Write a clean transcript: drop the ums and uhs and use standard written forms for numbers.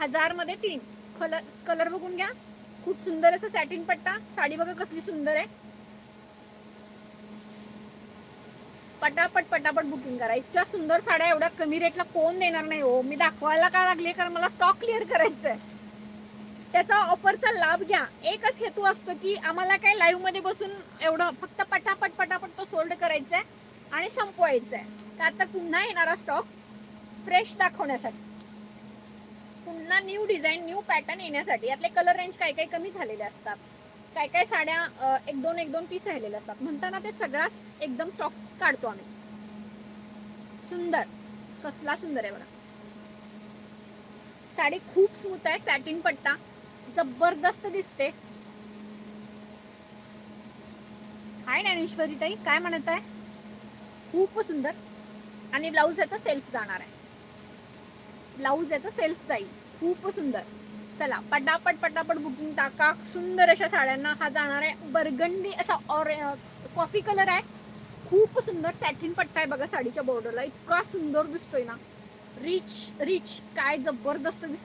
1000 मध्ये 3 कलर बघून घ्या. खूप सुंदर असं सॅटिन पट्टा. साडी बघा कसली सुंदर आहे. पटापट पटापट बुकिंग करा. इतक्या सुंदर साड्या एवढ्या कमी रेटला कोण देणार नाही हो. मी दाखवायला का लागले, कारण मला स्टॉक क्लिअर करायचं आहे. त्याचा ऑफरचा लाभ घ्या. एकच हेतू असतो की आम्हाला काय लाईव्ह मध्ये बसून एवढं फक्त पटापट पटापट तो सोल्ड करायचा आहे आणि संपवायचा आहे. का तर पुन्हा येणारा स्टॉक फ्रेश दाखवण्यासाठी, पुन्हा न्यू डिझाईन न्यू पॅटर्न येण्यासाठी. यातले कलर रेंज काही काही कमी झालेले असतात. काय काय साड्या एक दोन पीस राहिलेले असतात. म्हणताना ते सगळाच एकदम स्टॉक काढतो आम्ही. सुंदर, कसला सुंदर आहे बघा. साडी खूप स्मूथ आहे. सॅटिन पट्टा जबरदस्त दिसते. हाय ज्ञानेश्वरी ताई, काय म्हणत आहे? खूप सुंदर. आणि ब्लाऊज याचा सेल्फ जाणार आहे. ब्लाऊज याचा सेल्फ जाईल. खूप सुंदर. चला पटापट पटापट बुकिंग टाका. सुंदर अशा साड्यांना हा जाणार आहे. बर्गंडी असा कॉफी कलर आहे. खूप सुंदर सॅटिन पट्टा आहे बघा साडीच्या बॉर्डरला. इतका सुंदर दिसतोय ना. रिच रिच, काय जबरदस्त दिसतोय.